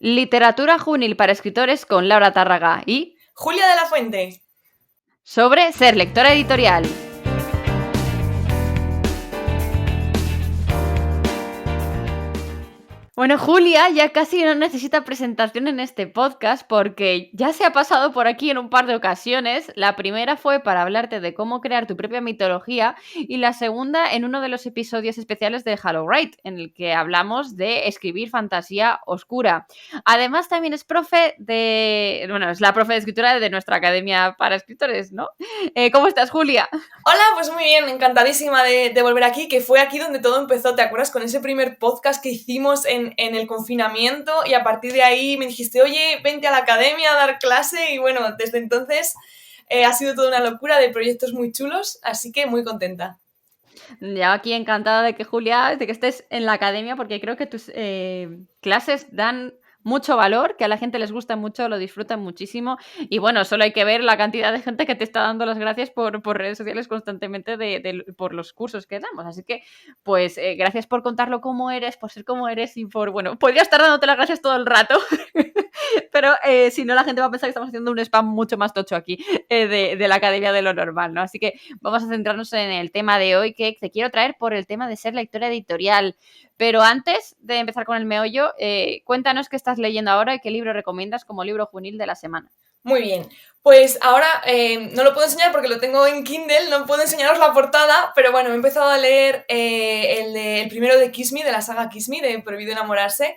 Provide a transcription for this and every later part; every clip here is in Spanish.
Literatura juvenil para escritores con Laura Tárraga y Julia de la Fuente. sobre ser lectora editorial. Bueno, Julia ya casi no necesita presentación en este podcast porque ya se ha pasado por aquí en un par de ocasiones. La primera fue para hablarte de cómo crear tu propia mitología y la segunda en uno de los episodios especiales de HelloWrite, en el que hablamos de escribir fantasía oscura. Además, también es es la profe de escritura de nuestra Academia para Escritores, ¿no? ¿Cómo estás, Julia? Hola, pues muy bien, encantadísima de volver aquí, que fue aquí donde todo empezó, ¿te acuerdas? Con ese primer podcast que hicimos en el confinamiento y a partir de ahí me dijiste, oye, vente a la academia a dar clase y bueno, desde entonces ha sido toda una locura de proyectos muy chulos, así que muy contenta. Ya aquí encantada de que Julia, de que estés en la academia, porque creo que tus clases dan mucho valor, que a la gente les gusta mucho, lo disfrutan muchísimo y bueno, solo hay que ver la cantidad de gente que te está dando las gracias por redes sociales constantemente por los cursos que damos, así que pues gracias por contarlo cómo eres, por ser como eres y bueno, podría estar dándote las gracias todo el rato, pero si no la gente va a pensar que estamos haciendo un spam mucho más tocho aquí de la academia de lo normal, ¿no? Así que vamos a centrarnos en el tema de hoy que te quiero traer por el tema de ser lectora editorial. Pero antes de empezar con el meollo, cuéntanos qué estás leyendo ahora y qué libro recomiendas como libro juvenil de la semana. Muy bien, pues ahora no lo puedo enseñar porque lo tengo en Kindle, no puedo enseñaros la portada, pero bueno, he empezado a leer el primero de Kiss Me, de la saga Kiss Me, de Prohibido enamorarse,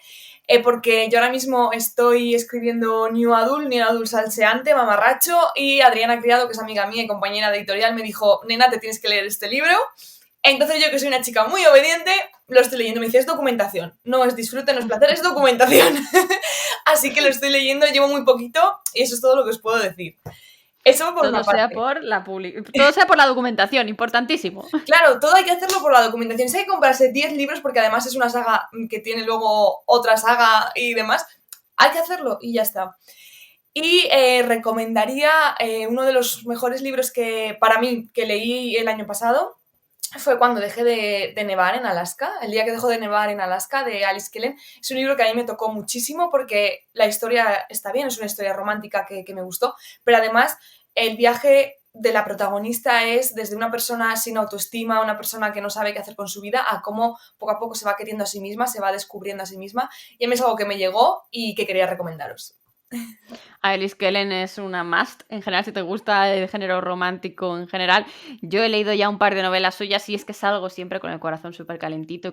porque yo ahora mismo estoy escribiendo New Adult Salseante, Mamarracho, y Adriana Criado, que es amiga mía y compañera de editorial, me dijo, nena, te tienes que leer este libro. Entonces yo, que soy una chica muy obediente, lo estoy leyendo. Me dice, es documentación, no es disfrute, no es placer, es documentación. Así que lo estoy leyendo, llevo muy poquito y eso es todo lo que os puedo decir. Eso por una parte. Todo sea por la documentación, importantísimo. Claro, todo hay que hacerlo por la documentación. Si hay que comprarse 10 libros, porque además es una saga que tiene luego otra saga y demás, hay que hacerlo y ya está. Y recomendaría uno de los mejores libros que para mí que leí el año pasado, fue cuando dejé de nevar en Alaska, el día que dejó de nevar en Alaska, de Alice Kellen. Es un libro que a mí me tocó muchísimo porque la historia está bien, es una historia romántica que me gustó, pero además el viaje de la protagonista es desde una persona sin autoestima, una persona que no sabe qué hacer con su vida, a cómo poco a poco se va queriendo a sí misma, se va descubriendo a sí misma, y a mí es algo que me llegó y que quería recomendaros. Alice Kellen es una must, en general, si te gusta el género romántico en general. Yo he leído ya un par de novelas suyas y es que salgo siempre con el corazón súper calentito,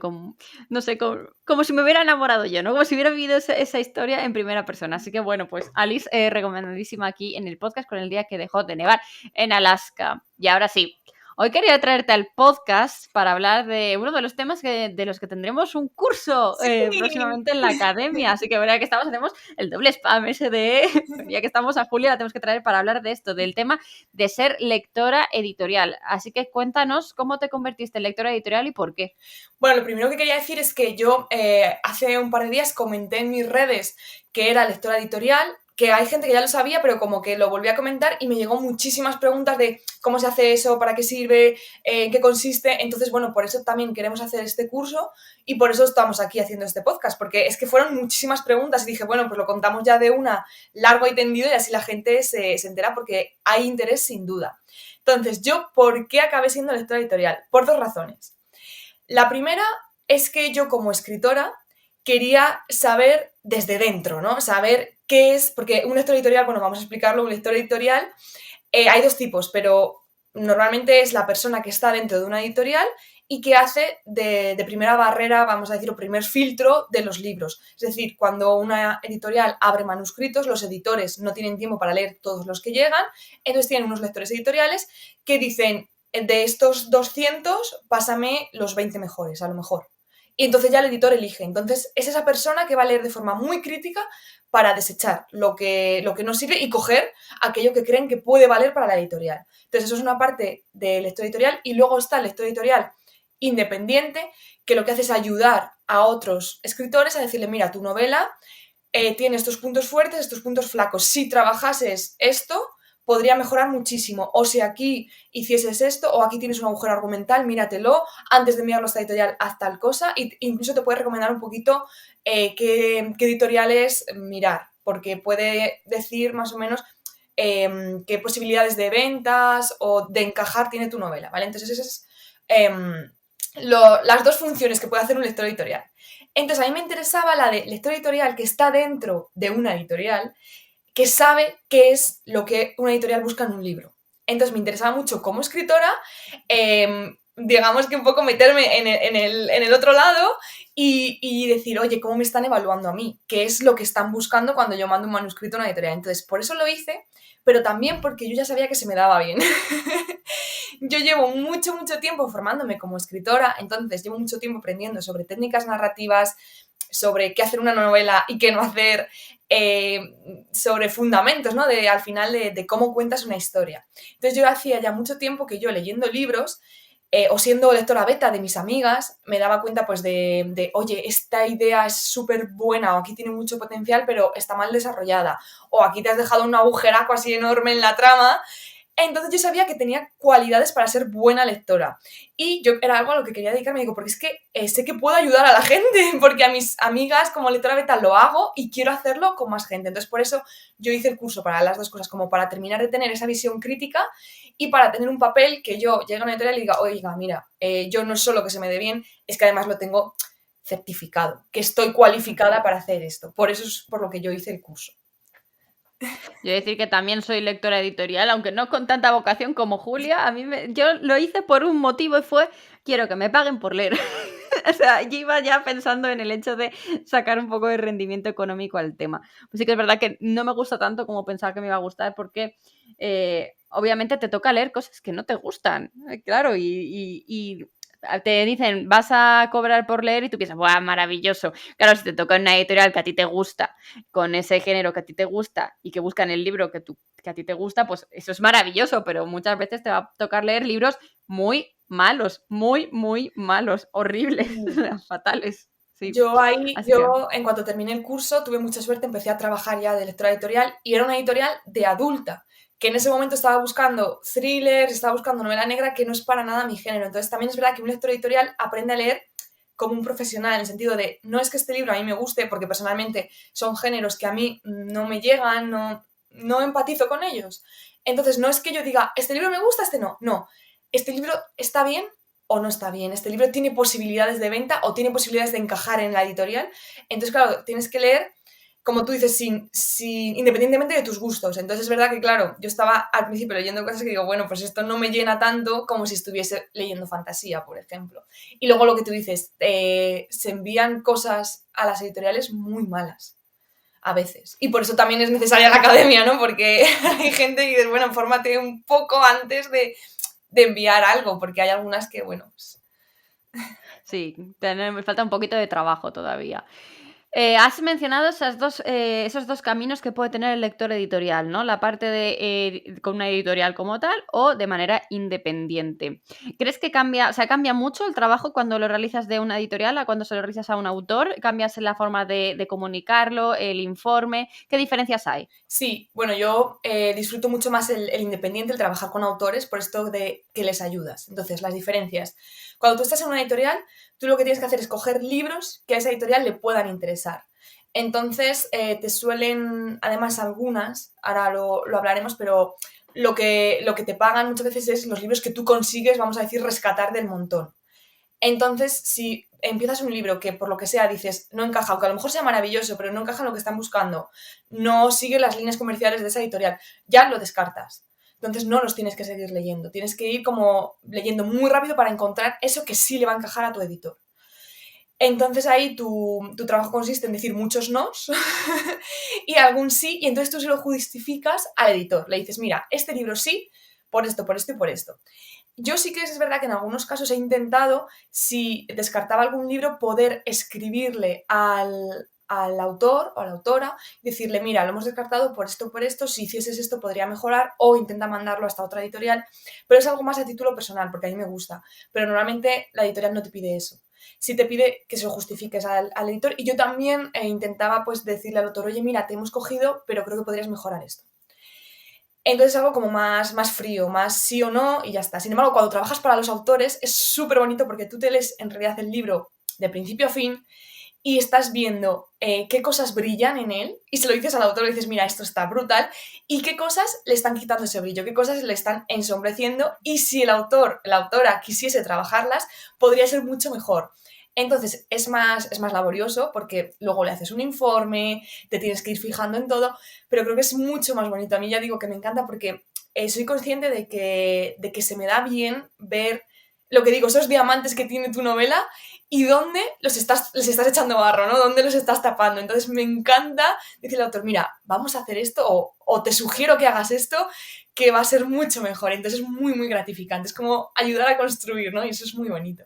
no sé, como si me hubiera enamorado yo, ¿no? Como si hubiera vivido esa historia en primera persona. Así que bueno, pues Alice, recomendadísima aquí en el podcast con el día que dejó de nevar en Alaska. Y ahora sí, hoy quería traerte al podcast para hablar de uno de los temas de los que tendremos un curso Sí. próximamente en la academia. Así que verá que hacemos el doble spam ese de... Ya que estamos a Julia, la tenemos que traer para hablar de esto, del tema de ser lectora editorial. Así que cuéntanos cómo te convertiste en lectora editorial y por qué. Bueno, lo primero que quería decir es que yo hace un par de días comenté en mis redes que era lectora editorial, que hay gente que ya lo sabía, pero como que lo volví a comentar y me llegó muchísimas preguntas de cómo se hace eso, para qué sirve, en qué consiste. Entonces, bueno, por eso también queremos hacer este curso y por eso estamos aquí haciendo este podcast, porque es que fueron muchísimas preguntas y dije, bueno, pues lo contamos ya de una largo y tendido y así la gente se entera porque hay interés sin duda. Entonces, yo, ¿por qué acabé siendo lectora editorial? Por dos razones. La primera es que yo como escritora quería saber desde dentro, ¿no? Saber qué es, porque un lector editorial, bueno, vamos a explicarlo, un lector editorial, hay dos tipos, pero normalmente es la persona que está dentro de una editorial y que hace de primera barrera, vamos a decir, o primer filtro de los libros. Es decir, cuando una editorial abre manuscritos, los editores no tienen tiempo para leer todos los que llegan, entonces tienen unos lectores editoriales que dicen, de estos 200, pásame los 20 mejores, a lo mejor. Y entonces ya el editor elige. Entonces es esa persona que va a leer de forma muy crítica para desechar lo que no sirve y coger aquello que creen que puede valer para la editorial. Entonces eso es una parte del lector editorial y luego está el lector editorial independiente, que lo que hace es ayudar a otros escritores a decirle, mira, tu novela tiene estos puntos fuertes, estos puntos flacos. Si trabajases esto, podría mejorar muchísimo. O si aquí hicieses esto, o aquí tienes un agujero argumental, míratelo, antes de enviarlo a esta editorial, haz tal cosa, e incluso te puede recomendar un poquito qué editoriales mirar, porque puede decir más o menos qué posibilidades de ventas o de encajar tiene tu novela, ¿vale? Entonces esas es las dos funciones que puede hacer un lector editorial. Entonces a mí me interesaba la de lector editorial que está dentro de una editorial, que sabe qué es lo que una editorial busca en un libro. Entonces me interesaba mucho como escritora, digamos que un poco meterme en el otro lado y decir, oye, ¿cómo me están evaluando a mí? ¿Qué es lo que están buscando cuando yo mando un manuscrito a una editorial? Entonces, por eso lo hice, pero también porque yo ya sabía que se me daba bien. Yo llevo mucho, mucho tiempo formándome como escritora, entonces llevo mucho tiempo aprendiendo sobre técnicas narrativas, sobre qué hacer una novela y qué no hacer, sobre fundamentos, ¿no? Al final de cómo cuentas una historia. Entonces yo hacía ya mucho tiempo que yo leyendo libros o siendo lectora beta de mis amigas, me daba cuenta pues oye, esta idea es súper buena o aquí tiene mucho potencial pero está mal desarrollada o aquí te has dejado un agujeraco así enorme en la trama. Entonces yo sabía que tenía cualidades para ser buena lectora. Y yo era algo a lo que quería dedicarme, digo, porque es que sé que puedo ayudar a la gente, porque a mis amigas como lectora beta lo hago y quiero hacerlo con más gente. Entonces por eso yo hice el curso para las dos cosas, como para terminar de tener esa visión crítica y para tener un papel que yo llegue a una editorial y diga, oiga, mira, yo no es solo que se me dé bien, es que además lo tengo certificado, que estoy cualificada para hacer esto. Por eso es por lo que yo hice el curso. Yo he de decir que también soy lectora editorial, aunque no con tanta vocación como Julia. Yo lo hice por un motivo y fue, quiero que me paguen por leer. O sea, yo iba ya pensando en el hecho de sacar un poco de rendimiento económico al tema. Pues sí que es verdad que no me gusta tanto como pensaba que me iba a gustar porque obviamente te toca leer cosas que no te gustan, claro, y te dicen, vas a cobrar por leer y tú piensas, ¡buah, maravilloso! Claro, si te toca una editorial que a ti te gusta, con ese género que a ti te gusta y que buscan el libro que a ti te gusta, pues eso es maravilloso, pero muchas veces te va a tocar leer libros muy malos, muy, muy malos, horribles, fatales. Sí. Así que Yo, en cuanto terminé el curso, tuve mucha suerte, empecé a trabajar ya de lectora editorial y era una editorial de adulta, que en ese momento estaba buscando thrillers, estaba buscando novela negra, que no es para nada mi género. Entonces también es verdad que un lector editorial aprende a leer como un profesional, en el sentido de, no es que este libro a mí me guste, porque personalmente son géneros que a mí no me llegan, no empatizo con ellos. Entonces no es que yo diga, este libro me gusta, este no. Este libro está bien o no está bien. Este libro tiene posibilidades de venta o tiene posibilidades de encajar en la editorial. Entonces, claro, tienes que leer, como tú dices, independientemente de tus gustos. Entonces es verdad que, claro, yo estaba al principio leyendo cosas que digo, bueno, pues esto no me llena tanto como si estuviese leyendo fantasía, por ejemplo. Y luego lo que tú dices, se envían cosas a las editoriales muy malas. A veces. Y por eso también es necesaria la academia, ¿no? Porque hay gente que dice, bueno, fórmate un poco antes de enviar algo, porque hay algunas que, bueno, pues... sí, me falta un poquito de trabajo todavía. Has mencionado esos dos caminos que puede tener el lector editorial, ¿no? La parte de con una editorial como tal o de manera independiente. ¿Crees que cambia mucho el trabajo cuando lo realizas de una editorial a cuando se lo realizas a un autor? ¿Cambias la forma de comunicarlo, el informe? ¿Qué diferencias hay? Sí, bueno, yo disfruto mucho más el independiente, el trabajar con autores, por esto de que les ayudas. Entonces, las diferencias. Cuando tú estás en una editorial, tú lo que tienes que hacer es coger libros que a esa editorial le puedan interesar. Entonces, te suelen, además algunas, ahora lo hablaremos, pero lo que te pagan muchas veces es los libros que tú consigues, vamos a decir, rescatar del montón. Entonces, si empiezas un libro que por lo que sea dices no encaja, aunque a lo mejor sea maravilloso, pero no encaja en lo que están buscando, no sigue las líneas comerciales de esa editorial, ya lo descartas. Entonces no los tienes que seguir leyendo, tienes que ir como leyendo muy rápido para encontrar eso que sí le va a encajar a tu editor. Entonces ahí tu trabajo consiste en decir muchos nos y algún sí, y entonces tú se lo justificas al editor. Le dices, mira, este libro sí, por esto, por esto y por esto. Yo sí que es verdad que en algunos casos he intentado, si descartaba algún libro, poder escribirle al autor o a la autora y decirle, mira, lo hemos descartado por esto, si hicieses esto podría mejorar, o intenta mandarlo hasta otra editorial, pero es algo más a título personal, porque a mí me gusta, pero normalmente la editorial no te pide eso. Sí te pide que se lo justifiques al editor, y yo también intentaba pues decirle al autor, oye, mira, te hemos cogido, pero creo que podrías mejorar esto. Entonces es algo como más frío, más sí o no y ya está. Sin embargo, cuando trabajas para los autores es súper bonito porque tú te lees en realidad el libro de principio a fin y estás viendo qué cosas brillan en él y se lo dices al autor y dices, mira, esto está brutal, y qué cosas le están quitando ese brillo, qué cosas le están ensombreciendo, y si el autor, la autora quisiese trabajarlas, podría ser mucho mejor. Entonces es más laborioso porque luego le haces un informe, te tienes que ir fijando en todo, pero creo que es mucho más bonito. A mí ya digo que me encanta porque soy consciente de que se me da bien ver lo que digo, esos diamantes que tiene tu novela y dónde les estás echando barro, ¿no? Dónde los estás tapando. Entonces me encanta decirle al autor, mira, vamos a hacer esto o te sugiero que hagas esto, que va a ser mucho mejor. Entonces es muy, muy gratificante. Es como ayudar a construir, ¿no? Y eso es muy bonito.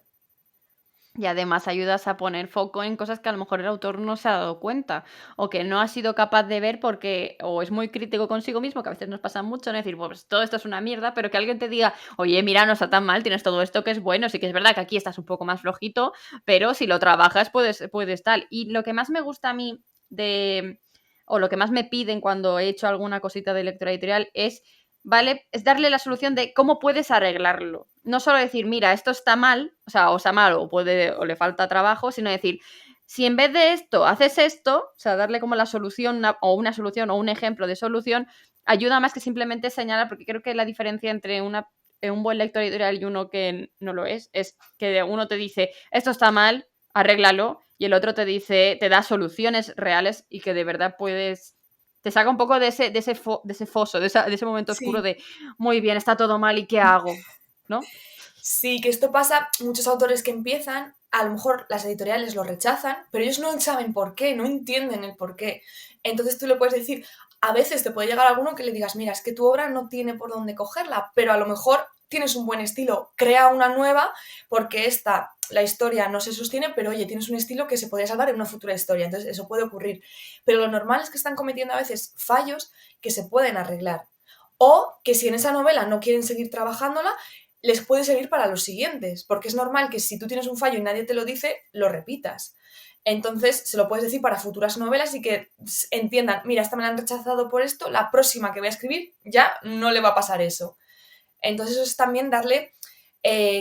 Y además ayudas a poner foco en cosas que a lo mejor el autor no se ha dado cuenta o que no ha sido capaz de ver porque o es muy crítico consigo mismo, que a veces nos pasa mucho, ¿no? Decir, pues todo esto es una mierda, pero que alguien te diga, oye, mira, no está tan mal, tienes todo esto que es bueno, sí que es verdad que aquí estás un poco más flojito, pero si lo trabajas puedes tal. Y lo que más me gusta a mí de, o lo que más me piden cuando he hecho alguna cosita de lectura editorial es, ¿vale? Es darle la solución de cómo puedes arreglarlo. No solo decir, mira, esto está mal, o está mal, o le falta trabajo, sino decir, si en vez de esto haces esto, o sea, darle como la solución o una solución o un ejemplo de solución, ayuda más que simplemente señalar, porque creo que la diferencia entre un buen lector editorial y uno que no lo es que uno te dice, esto está mal, arréglalo, y el otro te dice, te da soluciones reales y que de verdad te saca un poco de ese foso, de ese momento oscuro Sí. de, muy bien, está todo mal, ¿y qué hago? ¿No? Sí, que esto pasa, muchos autores que empiezan, a lo mejor las editoriales lo rechazan, pero ellos no saben por qué, no entienden el por qué. Entonces tú le puedes decir, a veces te puede llegar alguno que le digas, mira, es que tu obra no tiene por dónde cogerla, pero a lo mejor tienes un buen estilo, crea una nueva, porque esta, la historia no se sostiene, pero oye, tienes un estilo que se podría salvar en una futura historia, entonces eso puede ocurrir. Pero lo normal es que están cometiendo a veces fallos que se pueden arreglar. O que si en esa novela no quieren seguir trabajándola, les puede servir para los siguientes, porque es normal que si tú tienes un fallo y nadie te lo dice, lo repitas. Entonces, se lo puedes decir para futuras novelas y que entiendan, mira, esta me la han rechazado por esto, la próxima que voy a escribir ya no le va a pasar eso. Entonces, eso es también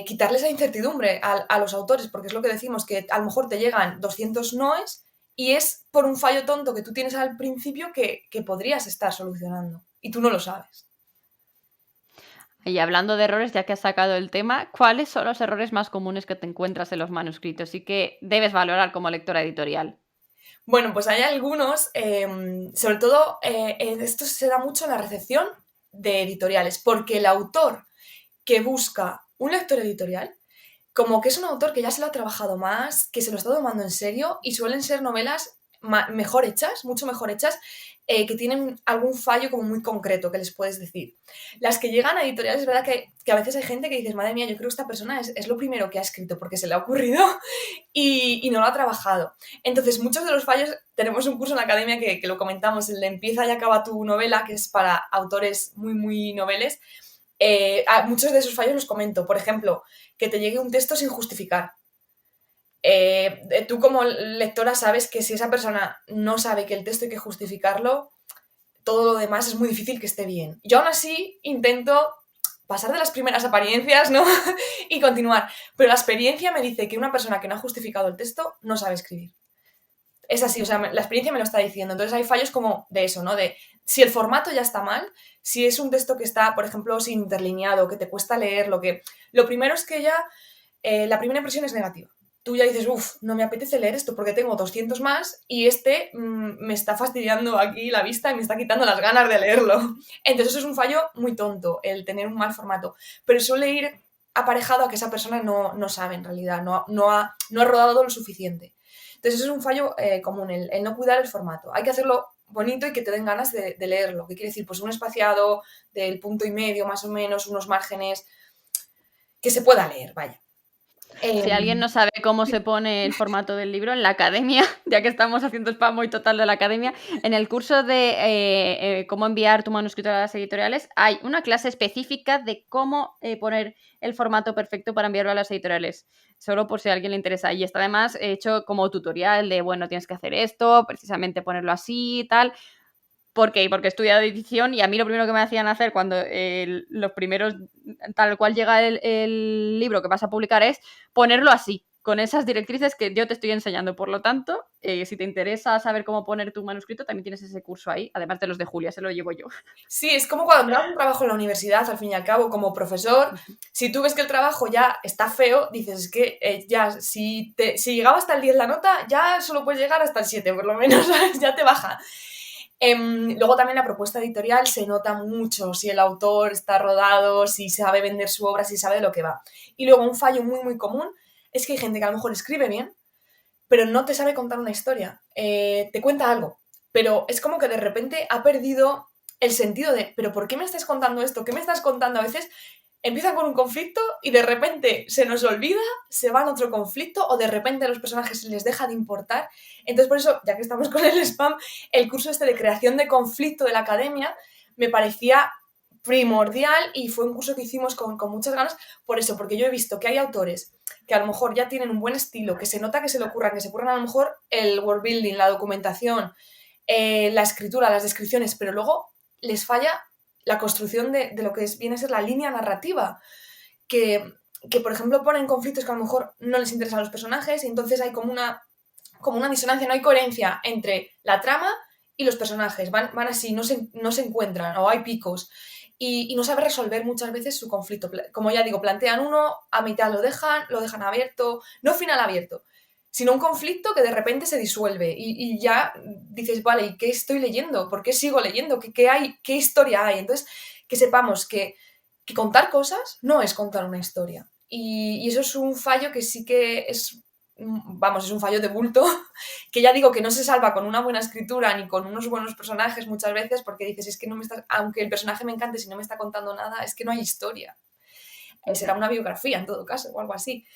quitarle esa incertidumbre a los autores, porque es lo que decimos, que a lo mejor te llegan 200 noes y es por un fallo tonto que tú tienes al principio que podrías estar solucionando y tú no lo sabes. Y hablando de errores, ya que has sacado el tema, ¿cuáles son los errores más comunes que te encuentras en los manuscritos y que debes valorar como lectora editorial? Bueno, pues hay algunos, sobre todo esto se da mucho en la recepción de editoriales, porque el autor que busca un lector editorial, como que es un autor que ya se lo ha trabajado más, que se lo está tomando en serio y suelen ser novelas mejor hechas, mucho mejor hechas, que tienen algún fallo como muy concreto que les puedes decir. Las que llegan a editoriales, es verdad que a veces hay gente que dices, madre mía, yo creo que esta persona es lo primero que ha escrito porque se le ha ocurrido y no lo ha trabajado. Entonces, muchos de los fallos, tenemos un curso en la academia que lo comentamos, el de Empieza y acaba tu novela, que es para autores muy, muy noveles. Muchos de esos fallos los comento. Por ejemplo, que te llegue un texto sin justificar. Tú como lectora sabes que si esa persona no sabe que el texto hay que justificarlo, todo lo demás es muy difícil que esté bien. Yo aún así intento pasar de las primeras apariencias, ¿no? y continuar. Pero la experiencia me dice que una persona que no ha justificado el texto no sabe escribir. Es así, o sea, la experiencia me lo está diciendo. Entonces hay fallos como de eso, ¿no? De si el formato ya está mal, si es un texto que está, por ejemplo, sin interlineado, que te cuesta leer, lo primero es que ya la primera impresión es negativa. Tú ya dices, uff, no me apetece leer esto porque tengo 200 más y me está fastidiando aquí la vista y me está quitando las ganas de leerlo. Entonces eso es un fallo muy tonto, el tener un mal formato. Pero suele ir aparejado a que esa persona no sabe en realidad, no ha rodado lo suficiente. Entonces eso es un fallo común, el no cuidar el formato. Hay que hacerlo bonito y que te den ganas de leerlo. ¿Qué quiere decir? Pues un espaciado del punto y medio más o menos, unos márgenes que se pueda leer, vaya. Si alguien no sabe cómo se pone el formato del libro, en la academia, ya que estamos haciendo spam muy total de la academia, en el curso de cómo enviar tu manuscrito a las editoriales, hay una clase específica de cómo poner el formato perfecto para enviarlo a las editoriales, solo por si a alguien le interesa. Y está además hecho como tutorial de, bueno, tienes que hacer esto, precisamente ponerlo así y tal. ¿Por qué? Porque he estudiado edición y a mí lo primero que me hacían hacer cuando los primeros, tal cual llega el libro que vas a publicar es ponerlo así, con esas directrices que yo te estoy enseñando. Por lo tanto, si te interesa saber cómo poner tu manuscrito, también tienes ese curso ahí, además de los de Julia, se lo llevo yo. Sí, es como cuando me das un trabajo en la universidad, al fin y al cabo, como profesor, si tú ves que el trabajo ya está feo, dices, es que ya, si llegaba hasta el 10 la nota, ya solo puedes llegar hasta el 7, por lo menos, ¿sabes? Ya te baja. Luego también la propuesta editorial se nota mucho si el autor está rodado, si sabe vender su obra, si sabe de lo que va. Y luego un fallo muy, muy común es que hay gente que a lo mejor escribe bien, pero no te sabe contar una historia. Te cuenta algo, pero es como que de repente ha perdido el sentido de, pero ¿por qué me estás contando esto? ¿Qué me estás contando? A veces empiezan con un conflicto y de repente se nos olvida, se van a otro conflicto o de repente a los personajes les deja de importar. Entonces, por eso, ya que estamos con el spam, el curso este de creación de conflicto de la academia me parecía primordial y fue un curso que hicimos con muchas ganas por eso, porque yo he visto que hay autores que a lo mejor ya tienen un buen estilo, que se nota que se le ocurran, que se ocurran a lo mejor el world building, la documentación, la escritura, las descripciones, pero luego les falla la construcción de lo que viene a ser la línea narrativa, que por ejemplo ponen conflictos que a lo mejor no les interesan a los personajes y entonces hay como una disonancia, no hay coherencia entre la trama y los personajes, van así, no se encuentran o hay picos y no sabe resolver muchas veces su conflicto. Como ya digo, plantean uno, a mitad lo dejan abierto, no final abierto, sino un conflicto que de repente se disuelve y ya dices, vale, ¿y qué estoy leyendo? ¿Por qué sigo leyendo? ¿Qué hay? ¿Qué historia hay? Entonces, que sepamos que contar cosas no es contar una historia. Y eso es un fallo que sí que es, vamos, es un fallo de bulto, que ya digo que no se salva con una buena escritura ni con unos buenos personajes muchas veces, porque dices, es que no me está, aunque el personaje me encante, si no me está contando nada, es que no hay historia. Será una biografía en todo caso o algo así.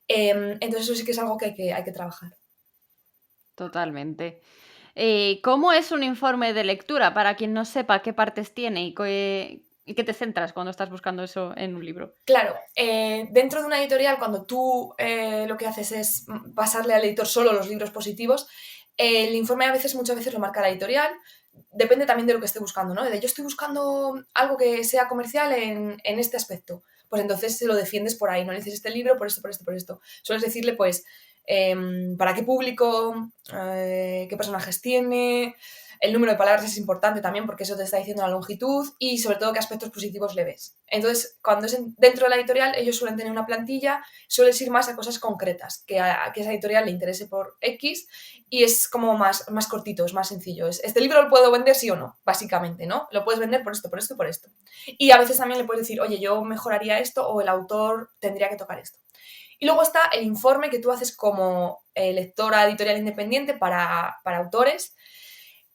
Entonces eso sí que es algo que hay que trabajar. Totalmente. ¿Cómo es un informe de lectura para quien no sepa qué partes tiene y qué te centras cuando estás buscando eso en un libro? Claro, dentro de una editorial, cuando tú lo que haces es pasarle al editor solo los libros positivos, el informe muchas veces lo marca la editorial, depende también de lo que esté buscando, ¿no? De yo estoy buscando algo que sea comercial en este aspecto, pues entonces se lo defiendes por ahí, no le dices este libro por esto, por esto, por esto. Sueles decirle, pues, para qué público, qué personajes tiene, el número de palabras es importante también porque eso te está diciendo la longitud y sobre todo qué aspectos positivos le ves. Entonces, cuando es dentro de la editorial, ellos suelen tener una plantilla, sueles ir más a cosas concretas, que a esa editorial le interese por X y es como más cortito, es más sencillo. Este libro lo puedo vender sí o no, básicamente, ¿no? Lo puedes vender por esto, por esto, por esto. Y a veces también le puedes decir, oye, yo mejoraría esto o el autor tendría que tocar esto. Y luego está el informe que tú haces como lectora editorial independiente para autores.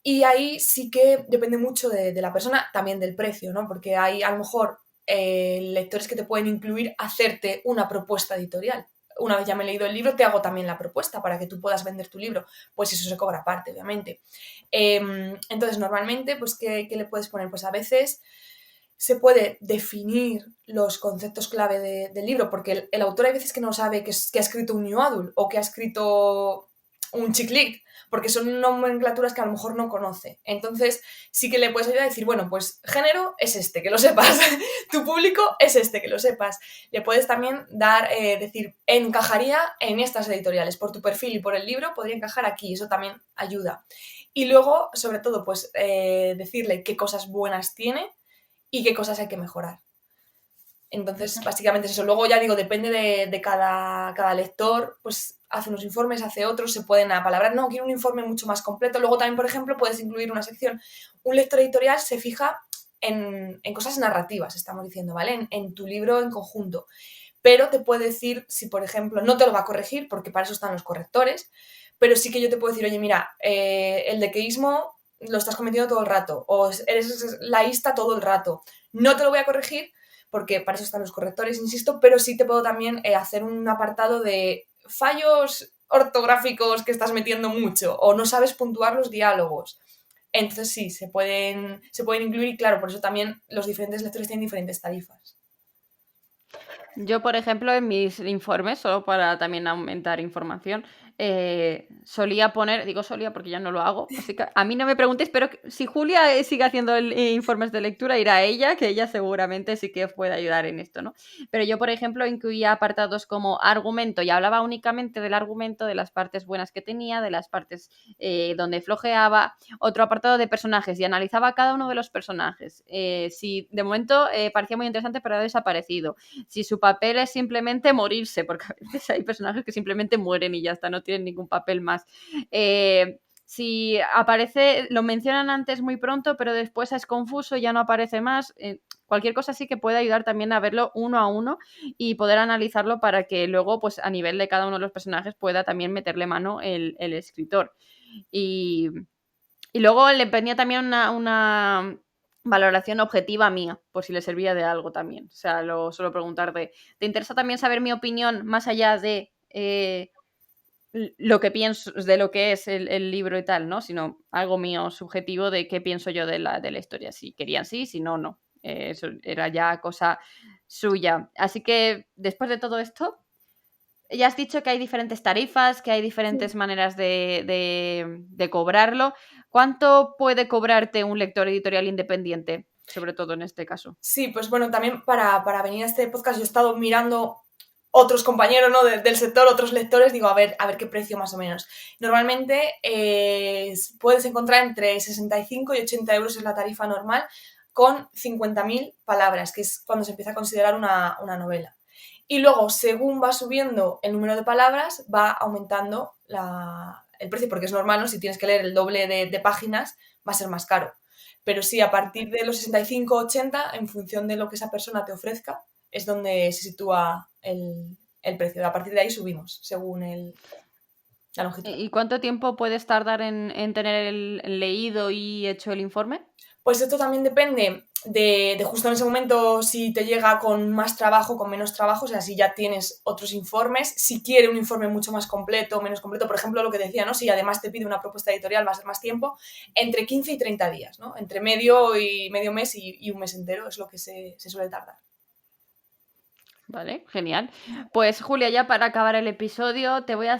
Y ahí sí que depende mucho de la persona, también del precio, ¿no? Porque hay a lo mejor lectores que te pueden incluir hacerte una propuesta editorial. Una vez ya me he leído el libro, te hago también la propuesta para que tú puedas vender tu libro. Pues eso se cobra aparte, obviamente. Entonces, normalmente, pues, ¿qué le puedes poner? Pues a veces se puede definir los conceptos clave del libro, porque el autor hay veces que no sabe que ha escrito un New Adult o que ha escrito un chick lit, porque son nomenclaturas que a lo mejor no conoce. Entonces, sí que le puedes ayudar a decir, bueno, pues género es este, que lo sepas. Tu público es este, que lo sepas. Le puedes también dar, decir, encajaría en estas editoriales. Por tu perfil y por el libro podría encajar aquí. Eso también ayuda. Y luego, sobre todo, pues decirle qué cosas buenas tiene y qué cosas hay que mejorar. Entonces, básicamente es eso. Luego ya digo, depende de cada lector, pues hace unos informes, hace otros, se pueden apalabrar. No, quiero un informe mucho más completo. Luego también, por ejemplo, puedes incluir una sección. Un lector editorial se fija en cosas narrativas, estamos diciendo, ¿vale? En tu libro en conjunto. Pero te puede decir si, por ejemplo, no te lo va a corregir, porque para eso están los correctores, pero sí que yo te puedo decir, oye, mira, el dequeísmo lo estás cometiendo todo el rato, o eres laísta todo el rato. No te lo voy a corregir, porque para eso están los correctores, insisto, pero sí te puedo también hacer un apartado de fallos ortográficos que estás metiendo mucho, o no sabes puntuar los diálogos. Entonces sí, se pueden incluir y claro, por eso también los diferentes lectores tienen diferentes tarifas. Yo, por ejemplo, en mis informes, solo para también aumentar información, solía poner, digo solía porque ya no lo hago, así que a mí no me preguntéis, pero si Julia sigue haciendo informes de lectura, irá a ella, que ella seguramente sí que os puede ayudar en esto, ¿no? Pero yo, por ejemplo, incluía apartados como argumento y hablaba únicamente del argumento, de las partes buenas que tenía, de las partes donde flojeaba. Otro apartado de personajes y analizaba cada uno de los personajes. Si de momento parecía muy interesante, pero ha desaparecido. Si su papel es simplemente morirse, porque a veces hay personajes que simplemente mueren y ya está, no tienen ningún papel más. Si aparece, lo mencionan antes muy pronto, pero después es confuso, ya no aparece más. Cualquier cosa sí que puede ayudar también a verlo uno a uno y poder analizarlo para que luego, pues a nivel de cada uno de los personajes, pueda también meterle mano el escritor. Y luego le ponía también una valoración objetiva mía, por si le servía de algo también. O sea, lo suelo preguntar ¿te interesa también saber mi opinión más allá de lo que pienso, de lo que es el libro y tal, ¿no? Sino algo mío subjetivo de qué pienso yo de la historia. Si querían sí, si no, no. Eso era ya cosa suya. Así que después de todo esto, ya has dicho que hay diferentes tarifas, que hay diferentes maneras de cobrarlo. ¿Cuánto puede cobrarte un lector editorial independiente? Sobre todo en este caso. Sí, pues bueno, también para venir a este podcast yo he estado mirando otros compañeros, ¿no? del sector, otros lectores, digo, a ver qué precio más o menos. Normalmente puedes encontrar entre 65 y 80 euros es la tarifa normal, con 50.000 palabras, que es cuando se empieza a considerar una novela. Y luego, según va subiendo el número de palabras, va aumentando el precio, porque es normal, ¿no? Si tienes que leer el doble de páginas, va a ser más caro. Pero sí, a partir de los 65 o 80, en función de lo que esa persona te ofrezca, es donde se sitúa el precio. A partir de ahí subimos, según la longitud. ¿Y cuánto tiempo puedes tardar en tener el leído y hecho el informe? Pues esto también depende de justo en ese momento si te llega con más trabajo, con menos trabajo, o sea, si ya tienes otros informes, si quiere un informe mucho más completo o menos completo, por ejemplo, lo que decía, ¿no? Si además te pide una propuesta editorial va a ser más tiempo, entre 15 y 30 días, ¿no? Entre medio mes y un mes entero es lo que se suele tardar. Vale, genial. Pues Julia, ya para acabar el episodio, te voy a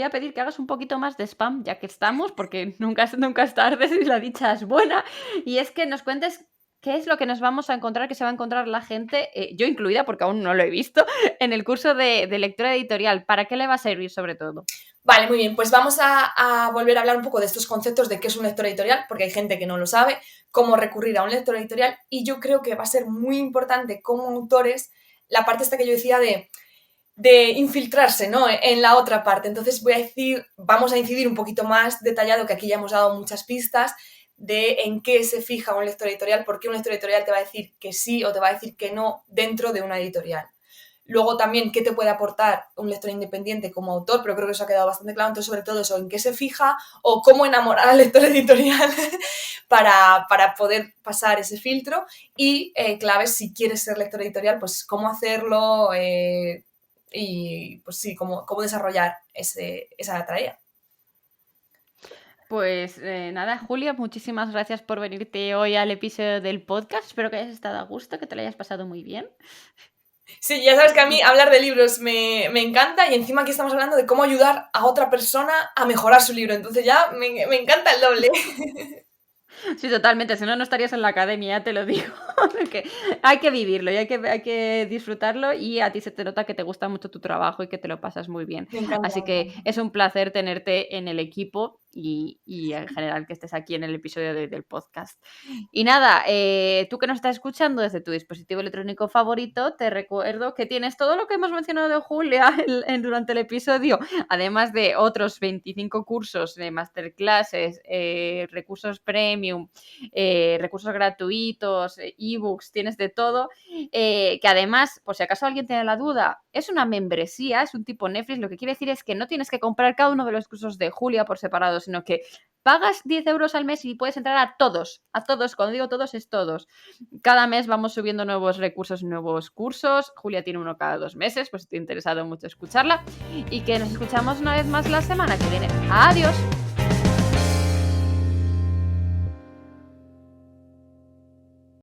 pedir que hagas un poquito más de spam, ya que estamos, porque nunca es tarde si la dicha es buena. Y es que nos cuentes qué es lo que nos vamos a encontrar, que se va a encontrar la gente, yo incluida, porque aún no lo he visto, en el curso de lectura editorial. ¿Para qué le va a servir sobre todo? Vale, muy bien, pues vamos a volver a hablar un poco de estos conceptos de qué es un lector editorial, porque hay gente que no lo sabe, cómo recurrir a un lector editorial, y yo creo que va a ser muy importante como autores la parte esta que yo decía de infiltrarse, ¿no? En la otra parte. Entonces vamos a incidir un poquito más detallado, que aquí ya hemos dado muchas pistas, de en qué se fija un lector editorial, por qué un lector editorial te va a decir que sí o te va a decir que no dentro de una editorial. Luego también qué te puede aportar un lector independiente como autor, pero creo que eso ha quedado bastante claro. Entonces, sobre todo eso, en qué se fija o cómo enamorar al lector editorial para poder pasar ese filtro. Y claves, si quieres ser lector editorial, pues cómo hacerlo y pues sí, cómo desarrollar esa tarea. Pues nada, Julia, muchísimas gracias por venirte hoy al episodio del podcast. Espero que hayas estado a gusto, que te lo hayas pasado muy bien. Sí, ya sabes que a mí hablar de libros me encanta y encima aquí estamos hablando de cómo ayudar a otra persona a mejorar su libro. Entonces ya me encanta el doble. Sí, totalmente, si no, no estarías en la academia, ya te lo digo. Que hay que vivirlo y hay que disfrutarlo y a ti se te nota que te gusta mucho tu trabajo y que te lo pasas muy bien. Me encanta. Así que es un placer tenerte en el equipo y en general que estés aquí en el episodio del podcast. Y nada, tú que nos estás escuchando desde tu dispositivo electrónico favorito, te recuerdo que tienes todo lo que hemos mencionado de Julia durante el episodio, además de otros 25 cursos de masterclasses, recursos premium, recursos gratuitos, ebooks, tienes de todo, que además, por si acaso alguien tiene la duda, es una membresía, es un tipo Netflix, lo que quiere decir es que no tienes que comprar cada uno de los cursos de Julia por separado, sino que pagas 10 euros al mes y puedes entrar a todos, cuando digo todos es todos. Cada mes vamos subiendo nuevos recursos, nuevos cursos, Julia tiene uno cada 2 meses, pues estoy interesado mucho en escucharla y que nos escuchamos una vez más la semana que viene. ¡Adiós!